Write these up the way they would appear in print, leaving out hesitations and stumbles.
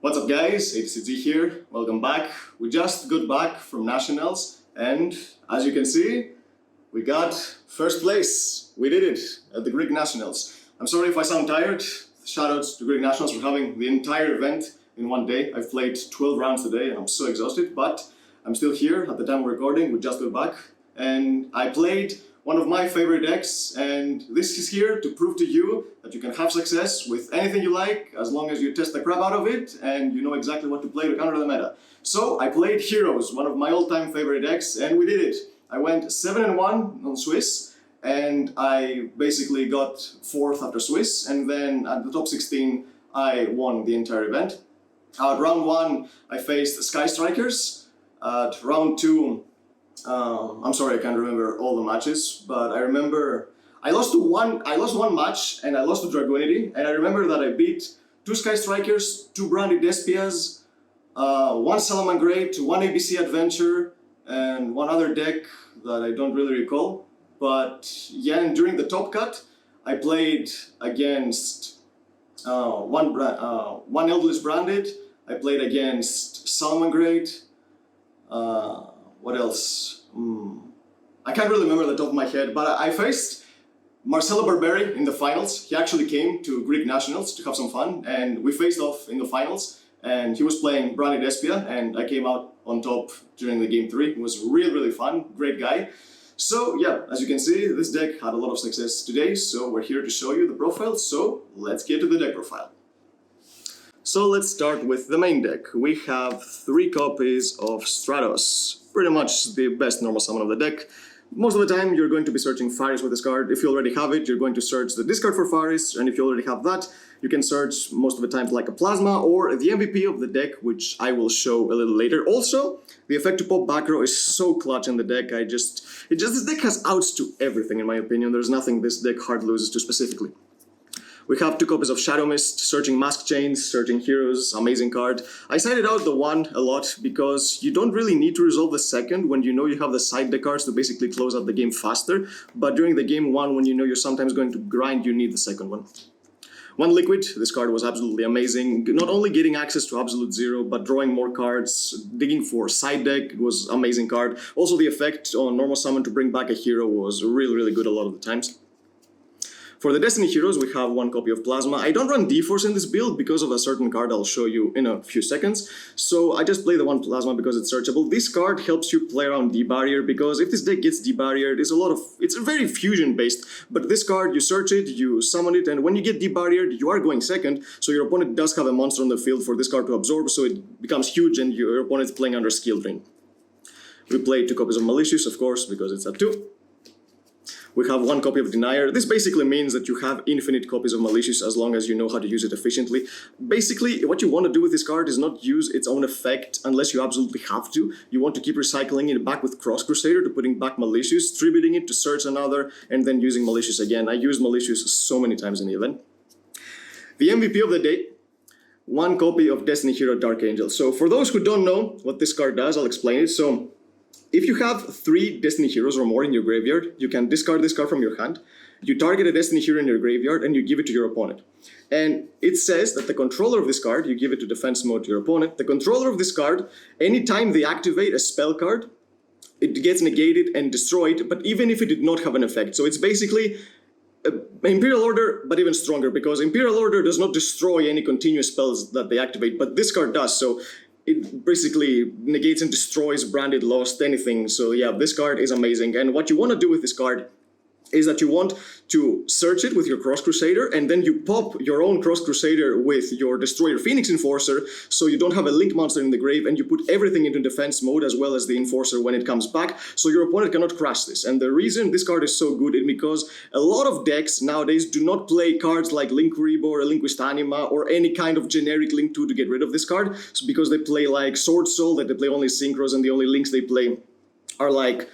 What's up guys, it's here, welcome back. We just got back from Nationals and as you can see, we got first place. We did it at the Greek Nationals. I'm sorry if I sound tired. Shoutouts to Greek Nationals for having the entire event in one day. I've played 12 rounds today and I'm so exhausted, but I'm still here at the time we're recording. We just got back and I played one of my favorite decks, and this is here to prove to you that you can have success with anything you like as long as you test the crap out of it and you know exactly what to play to counter the meta. So I played Heroes, one of my all-time favorite decks, and we did it. I went 7-1 on Swiss and I basically got 4th after Swiss, and then at the top 16 I won the entire event. At round 1 I faced Sky Strikers. At round 2 I'm sorry, I can't remember all the matches, but I remember I lost one match and I lost to Dragonity, and I remember that I beat 2 Sky Strikers, 2 Branded Despias, 1 Salamangreat, 1 ABC Adventure, and one other deck that I don't really recall. But yeah, and during the top cut, I played against one Elderless Branded, I played against Salamangreat, what else? I can't really remember the top of my head, but I faced Marcelo Barberi in the finals. He actually came to Greek Nationals to have some fun, and we faced off in the finals, and he was playing Branded Despia, and I came out on top during the game 3. It was really fun, great guy. So yeah, as you can see, this deck had a lot of success today, so we're here to show you the profile, so let's get to the deck profile. So let's start with the main deck. We have 3 copies of Stratos. Pretty much the best normal summon of the deck. Most of the time you're going to be searching Fostieris with this card. If you already have it, you're going to search the discard for Fostieris, and if you already have that, you can search most of the time like a Plasma or the MVP of the deck, which I will show a little later. Also, the effect to pop back row is so clutch in the deck. This deck has outs to everything in my opinion. There's nothing this deck hard loses to specifically. We have 2 copies of Shadow Mist, searching Mask Chains, searching Heroes, amazing card. I sided out the 1 a lot because you don't really need to resolve the 2nd when you know you have the side deck cards to basically close out the game faster, but during the game 1 when you know you're sometimes going to grind, you need the 2nd one. 1 Liquid, this card was absolutely amazing. Not only getting access to Absolute Zero, but drawing more cards, digging for side deck, it was an amazing card. Also the effect on normal summon to bring back a hero was really good a lot of the times. For the Destiny Heroes, we have 1 copy of Plasma. I don't run D-Force in this build because of a certain card I'll show you in a few seconds, so I just play the 1 Plasma because it's searchable. This card helps you play around D-Barrier, because if this deck gets D-Barriered, it's very fusion-based, but this card, you search it, you summon it, and when you get D-Barriered, you are going 2nd, so your opponent does have a monster on the field for this card to absorb, so it becomes huge and your opponent's playing under Skill Drain. We play 2 copies of Malicious, of course, because it's at 2. We have 1 copy of Denier. This basically means that you have infinite copies of Malicious as long as you know how to use it efficiently. Basically, what you want to do with this card is not use its own effect unless you absolutely have to. You want to keep recycling it back with Cross Crusader to putting back Malicious, distributing it to search another, and then using Malicious again. I used Malicious so many times in the event. The MVP of the day, 1 copy of Destiny Hero Dark Angel. So for those who don't know what this card does, I'll explain it. So if you have 3 Destiny Heroes or more in your graveyard, you can discard this card from your hand, you target a Destiny Hero in your graveyard, and you give it to your opponent. And it says that the controller of this card, you give it to defense mode to your opponent, the controller of this card, anytime they activate a spell card, it gets negated and destroyed, but even if it did not have an effect. So it's basically Imperial Order, but even stronger, because Imperial Order does not destroy any continuous spells that they activate, but this card does, so it basically negates and destroys Branded, Lost, anything. So yeah, this card is amazing. And what you want to do with this card is that you want to search it with your Cross Crusader, and then you pop your own Cross Crusader with your Destroyer Phoenix Enforcer, so you don't have a link monster in the grave, and you put everything into defense mode as well as the Enforcer when it comes back, so your opponent cannot crash this. And the reason this card is so good is because a lot of decks nowadays do not play cards like Link Rebo or Relinquished Anima or any kind of generic Link 2 to get rid of this card, so because they play like Sword Soul, that they play only Synchros, and the only links they play are like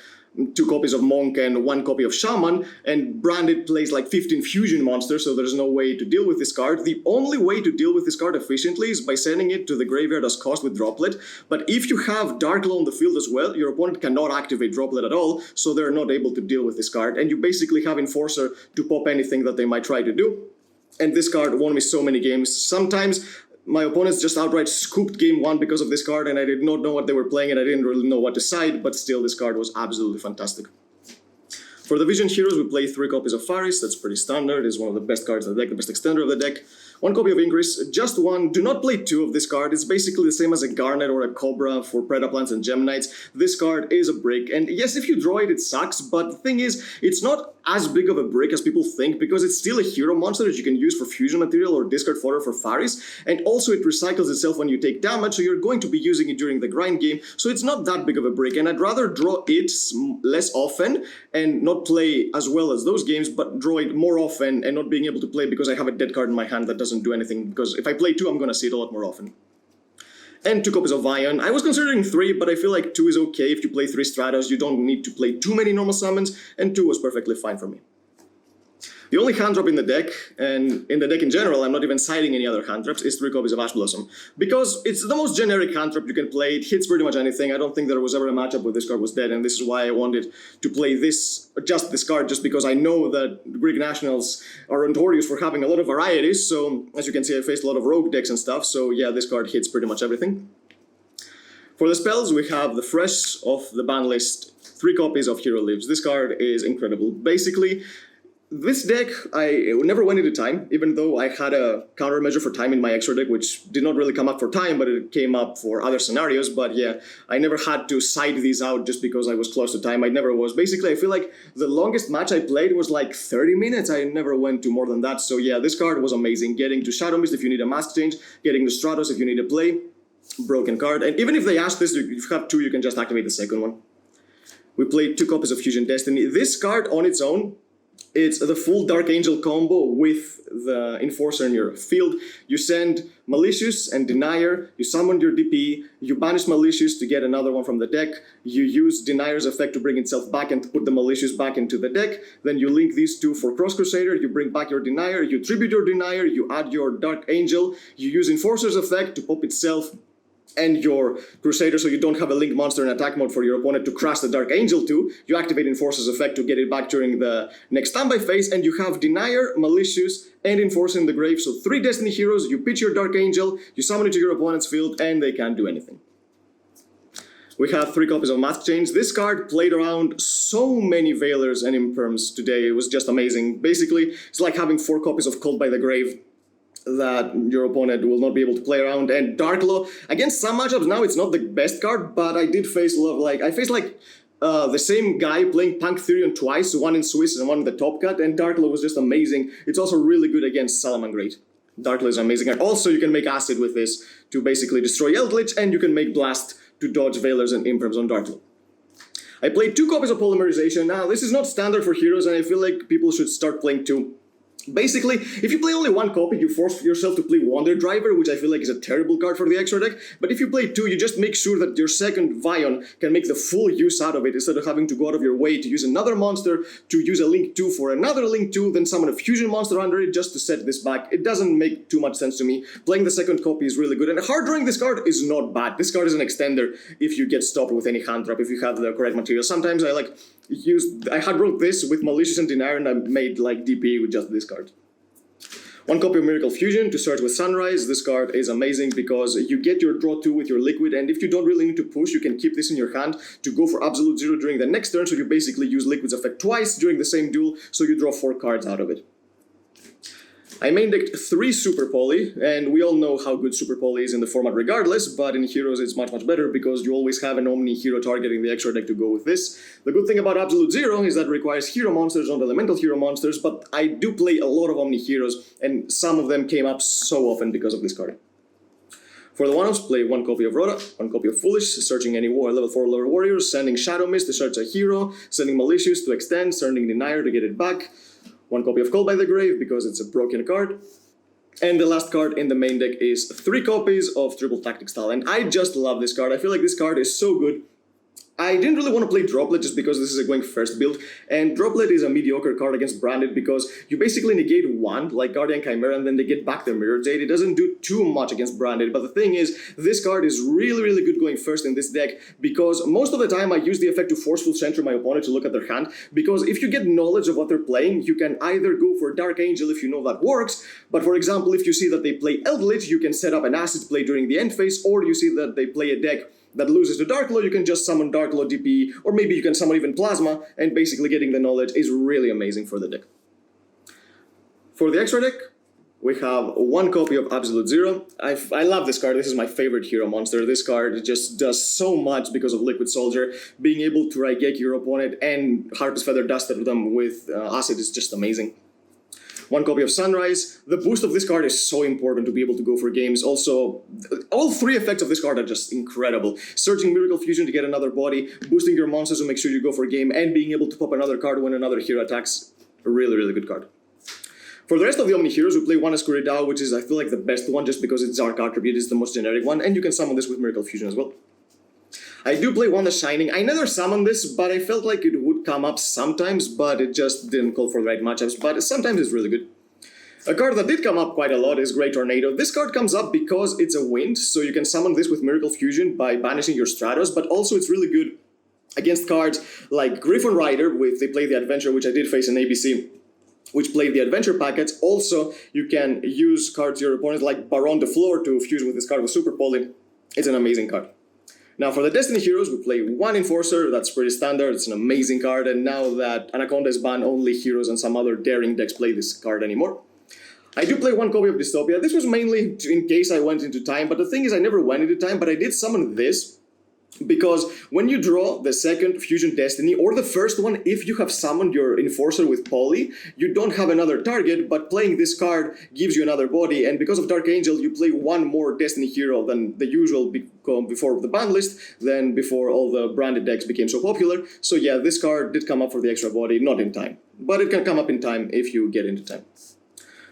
2 copies of Monk and 1 copy of Shaman, and Branded plays like 15 fusion monsters, so there's no way to deal with this card. The only way to deal with this card efficiently is by sending it to the graveyard as cost with Droplet, but if you have Dark Law on the field as well, your opponent cannot activate Droplet at all, so they're not able to deal with this card, and you basically have Enforcer to pop anything that they might try to do. And this card won me so many games. Sometimes my opponents just outright scooped game 1 because of this card, and I did not know what they were playing, and I didn't really know what to side, but still this card was absolutely fantastic. For the Vision Heroes, we play 3 copies of Fostieris. That's pretty standard. It's one of the best cards of the deck, the best extender of the deck. 1 copy of Increase, just 1. Do not play 2 of this card. It's basically the same as a Garnet or a Cobra for Predaplants and Gem Knights. This card is a brick, and yes, if you draw it, it sucks, but the thing is, it's not as big of a brick as people think, because it's still a hero monster that you can use for fusion material or discard fodder for Fostieris, and also it recycles itself when you take damage, so you're going to be using it during the grind game, so it's not that big of a brick, and I'd rather draw it less often and not play as well as those games, but draw it more often and not being able to play because I have a dead card in my hand that doesn't do anything, because if I play 2, I'm gonna see it a lot more often. And 2 copies of Vion. I was considering 3, but I feel like 2 is okay. If you play 3 Stratos, you don't need to play too many normal summons, and 2 was perfectly fine for me. The only hand drop in the deck, and in the deck in general, I'm not even citing any other hand drops, is 3 copies of Ash Blossom. Because it's the most generic hand drop you can play, it hits pretty much anything. I don't think there was ever a matchup where this card was dead, and this is why I wanted to play this card, just because I know that Greek Nationals are notorious for having a lot of varieties, so as you can see I faced a lot of rogue decks and stuff, so yeah, this card hits pretty much everything. For the spells, we have the fresh off the ban list, 3 copies of Hero Lives. This card is incredible. Basically, this deck, I never went into time, even though I had a countermeasure for time in my extra deck, which did not really come up for time, but it came up for other scenarios. But yeah, I never had to side these out just because I was close to time. I never was. Basically, I feel like the longest match I played was like 30 minutes. I never went to more than that. So yeah, this card was amazing. Getting to Shadow Mist if you need a mask change, getting to Stratos if you need a play. Broken card. And even if they ask this, if you have 2, you can just activate the second one. We played 2 copies of Fusion Destiny. This card on its own, it's the full Dark Angel combo with the Enforcer in your field. You send Malicious and Denier, you summon your DP, you banish Malicious to get another one from the deck, you use Denier's effect to bring itself back and put the Malicious back into the deck, then you link these 2 for Cross Crusader, you bring back your Denier, you tribute your Denier, you add your Dark Angel, you use Enforcer's effect to pop itself and your Crusader, so you don't have a link monster in attack mode for your opponent to crash the Dark Angel to. You activate Enforcer's effect to get it back during the next standby phase, and you have Denier, Malicious, and Enforcer in the grave. So 3 Destiny heroes, you pitch your Dark Angel, you summon it to your opponent's field, and they can't do anything. We have 3 copies of Mask Change. This card played around so many Veilers and Imperms today. It was just amazing. Basically, it's like having 4 copies of Cult by the Grave that your opponent will not be able to play around. And Dark Law, against some matchups now, it's not the best card, but I did face a lot of, I faced the same guy playing Punk Therion twice, one in Swiss and one in the Top Cut, and Dark Law was just amazing. It's also really good against Salamangreat. Dark Law is amazing. And also you can make Acid with this to basically destroy Eldritch, and you can make Blast to dodge Veilers and Imperms on Dark Law. I played 2 copies of Polymerization. Now, this is not standard for heroes, and I feel like people should start playing 2. Basically, if you play only 1 copy, you force yourself to play Wonder Driver, which I feel like is a terrible card for the extra deck. But if you play 2, you just make sure that your second Vion can make the full use out of it, instead of having to go out of your way to use another monster, to use a Link 2 for another Link 2, then summon a Fusion monster under it just to set this back. It doesn't make too much sense to me. Playing the second copy is really good, and hard drawing this card is not bad. This card is an extender if you get stopped with any hand trap, if you have the correct material. Sometimes I hard wrote this with Malicious and Denier, and I made like DP with just this card. 1 copy of Miracle Fusion to search with Sunrise. This card is amazing because you get your draw 2 with your liquid, and if you don't really need to push, you can keep this in your hand to go for Absolute Zero during the next turn, so you basically use Liquid's effect twice during the same duel, so you draw 4 cards out of it. I main decked 3 Super Poly, and we all know how good Super Poly is in the format regardless, but in Heroes it's much better because you always have an Omni hero targeting the extra deck to go with this. The good thing about Absolute Zero is that it requires hero monsters, not elemental hero monsters, but I do play a lot of Omni heroes, and some of them came up so often because of this card. For the one-offs, play 1 copy of Rhoda, 1 copy of Foolish, searching any level 4 lower warriors, sending Shadow Mist to search a hero, sending Malicious to extend, sending Denier to get it back, 1 copy of Call by the Grave because it's a broken card. And the last card in the main deck is 3 copies of Triple Tactic Style. And I just love this card. I feel like this card is so good. I didn't really want to play Droplet just because this is a going first build, and Droplet is a mediocre card against Branded because you basically negate one, like Guardian Chimera, and then they get back their Mirror Jade. It doesn't do too much against Branded, but the thing is, this card is really good going first in this deck because most of the time I use the effect to forceful center my opponent to look at their hand, because if you get knowledge of what they're playing, you can either go for Dark Angel if you know that works, but for example, if you see that they play Eldritch, you can set up an acid play during the end phase, or you see that they play a deck that loses to Dark Law, you can just summon Dark Law DP, or maybe you can summon even Plasma, and basically getting the knowledge is really amazing for the deck. For the extra deck, we have one copy of Absolute Zero. I love this card, this is my favorite hero monster. This card just does so much because of Liquid Soldier. Being able to Raigeki your opponent and Harpy's Feather Duster them with acid is just amazing. One copy of Sunrise. The boost of this card is so important to be able to go for games. Also, all three effects of this card are just incredible. Searching Miracle Fusion to get another body, boosting your monsters to make sure you go for a game, and being able to pop another card when another hero attacks. A really good card. For the rest of the Omni Heroes, we play one Escuridao, which is, I feel like, the best one just because its Dark Attribute is the most generic one, and you can summon this with Miracle Fusion as well. I do play one The Shining. I never summoned this, but I felt like it would come up sometimes, but it just didn't call for the right matchups, but sometimes it's really good. A card that did come up quite a lot is Great Tornado. This card comes up because it's a wind, so you can summon this with Miracle Fusion by banishing your Stratos, but also it's really good against cards like Griffon Rider, with they play the Adventure, which I did face in ABC, which play the Adventure packets. Also, you can use cards your opponent like Baron de Flor to fuse with this card with Super Poly. It's an amazing card. Now for the Destiny Heroes, we play one Enforcer, that's pretty standard, it's an amazing card, and now that Anaconda is banned, only Heroes and some other daring decks play this card anymore. I do play one copy of Dystopia. This was mainly in case I went into time, but the thing is I never went into time, but I did summon this, because when you draw the second Fusion Destiny, or the first one, if you have summoned your Enforcer with Poly, you don't have another target, but playing this card gives you another body, and because of Dark Angel, you play one more Destiny hero than the usual before the ban list, than before all the branded decks became so popular. So yeah, this card did come up for the extra body, not in time. But it can come up in time if you get into time.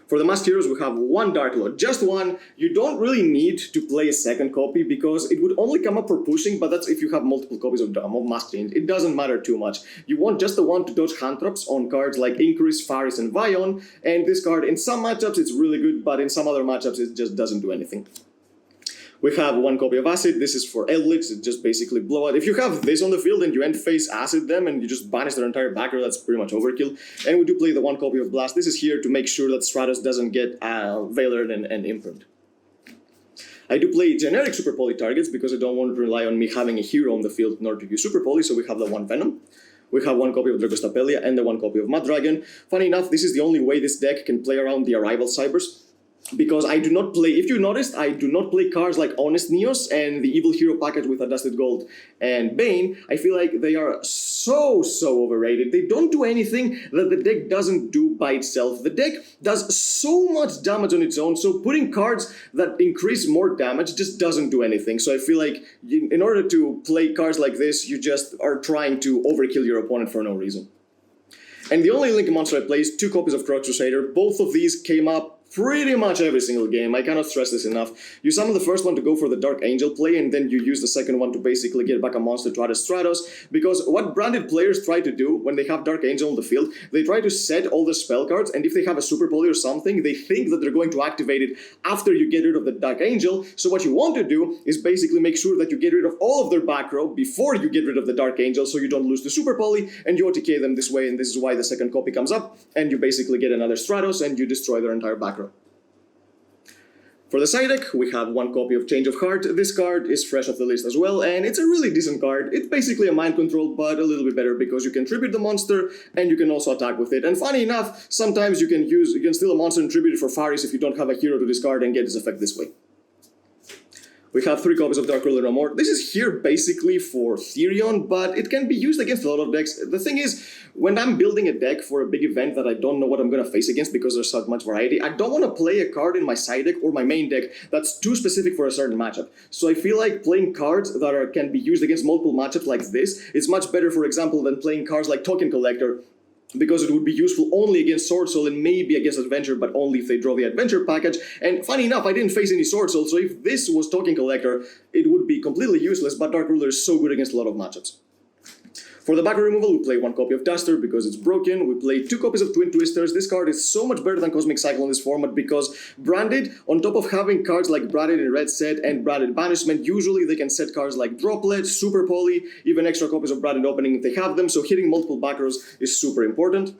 For the Masked Heroes, we have one Dark Lord, just one. You don't really need to play a second copy because it would only come up for pushing, but that's if you have multiple copies of Masked Change. It doesn't matter too much. You want just the one to dodge hand traps on cards like Increase, Faris, and Vion, and this card in some matchups it's really good, but in some other matchups it just doesn't do anything. We have one copy of Acid. This is for Eldritch, it just basically blow out. If you have this on the field and you end phase Acid them and you just banish their entire back row, that's pretty much overkill. And we do play the one copy of Blast. This is here to make sure that Stratos doesn't get Veilered and Imprint. I do play generic Super Poly targets because I don't want to rely on me having a hero on the field in order to use Super Poly, so we have the one Venom. We have one copy of Dragostapelia and the one copy of Mud Dragon. Funny enough, this is the only way this deck can play around the Arrival Cybers, because I do not play, if you noticed, I do not play cards like Honest Neos and the Evil Hero package with Adjusted Gold and Bane. I feel like they are so overrated. They don't do anything that the deck doesn't do by itself. The deck does so much damage on its own, so putting cards that increase more damage just doesn't do anything. So I feel like in order to play cards like this, you just are trying to overkill your opponent for no reason. And the only Link monster I play is two copies of Croc Crusader. Both of these came up pretty much every single game. I cannot stress this enough. You summon the first one to go for the Dark Angel play, and then you use the second one to basically get back a monster to add a Stratos, because what branded players try to do when they have Dark Angel on the field, they try to set all the spell cards, and if they have a Super Poly or something, they think that they're going to activate it after you get rid of the Dark Angel. So what you want to do is basically make sure that you get rid of all of their back row before you get rid of the Dark Angel, so you don't lose the Super Poly, and you OTK them this way, and this is why the second copy comes up, and you basically get another Stratos, and you destroy their entire back row. For the side deck, we have one copy of Change of Heart. This card is fresh off the list as well, and it's a really decent card. It's basically a mind control, but a little bit better because you can tribute the monster, and you can also attack with it. And funny enough, sometimes you can steal a monster and tribute it for Faris if you don't have a hero to discard and get its effect this way. We have three copies of Dark Ruler No More. This is here basically for Therion, but it can be used against a lot of decks. The thing is, when I'm building a deck for a big event that I don't know what I'm going to face against because there's so much variety, I don't want to play a card in my side deck or my main deck that's too specific for a certain matchup. So I feel like playing cards that can be used against multiple matchups like this is much better, for example, than playing cards like Token Collector, because it would be useful only against Sword Soul and maybe against Adventure, but only if they draw the Adventure package. And funny enough, I didn't face any Sword Soul, so if this was Token Collector, it would be completely useless, but Dark Ruler is so good against a lot of matchups. For the backer removal, we play 1 copy of Duster because it's broken. We play 2 copies of Twin Twisters. This card is so much better than Cosmic Cycle in this format because Branded, on top of having cards like Branded in Red Set and Branded Banishment, usually they can set cards like Droplet, Super Poly, even extra copies of Branded Opening if they have them, so hitting multiple backers is super important.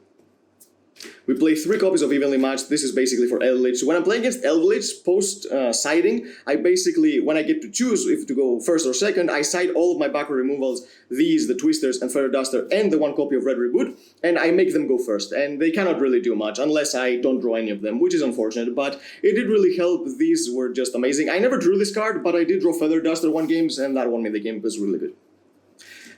We play 3 copies of Evenly Matched. This is basically for Eldritch. When I'm playing against Eldritch post-siding, I basically, when I get to choose if to go first or second, I side all of my backer removals, these, the Twisters and Feather Duster, and the 1 copy of Red Reboot, and I make them go first. And they cannot really do much unless I don't draw any of them, which is unfortunate, but it did really help. These were just amazing. I never drew this card, but I did draw Feather Duster 1 game, and that won me the game. It was really good.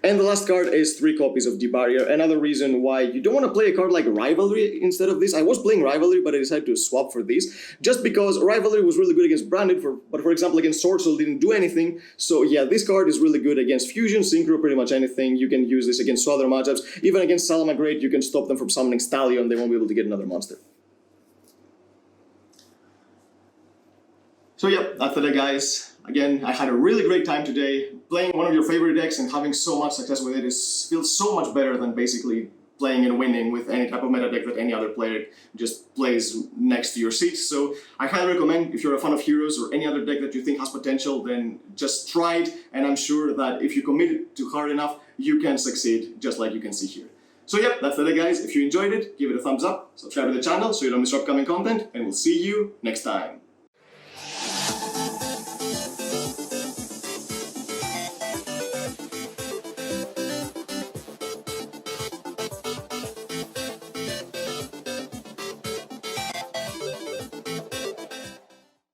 And the last card is 3 copies of D-Barrier. Another reason why you don't want to play a card like Rivalry instead of this. I was playing Rivalry, but I decided to swap for these, just because Rivalry was really good against Branded, but for example against Sword Soul didn't do anything. So yeah, this card is really good against Fusion, Synchro, pretty much anything. You can use this against other matchups. Even against Salamangreat, you can stop them from summoning Stallion. They won't be able to get another monster. So yeah, that's it guys. Again, I had a really great time today. Playing one of your favorite decks and having so much success with it feels so much better than basically playing and winning with any type of meta deck that any other player just plays next to your seat. So I highly recommend, if you're a fan of Heroes or any other deck that you think has potential, then just try it, and I'm sure that if you commit to hard enough, you can succeed, just like you can see here. So yeah, that's it guys. If you enjoyed it, give it a thumbs up, subscribe to the channel so you don't miss upcoming content, and we'll see you next time.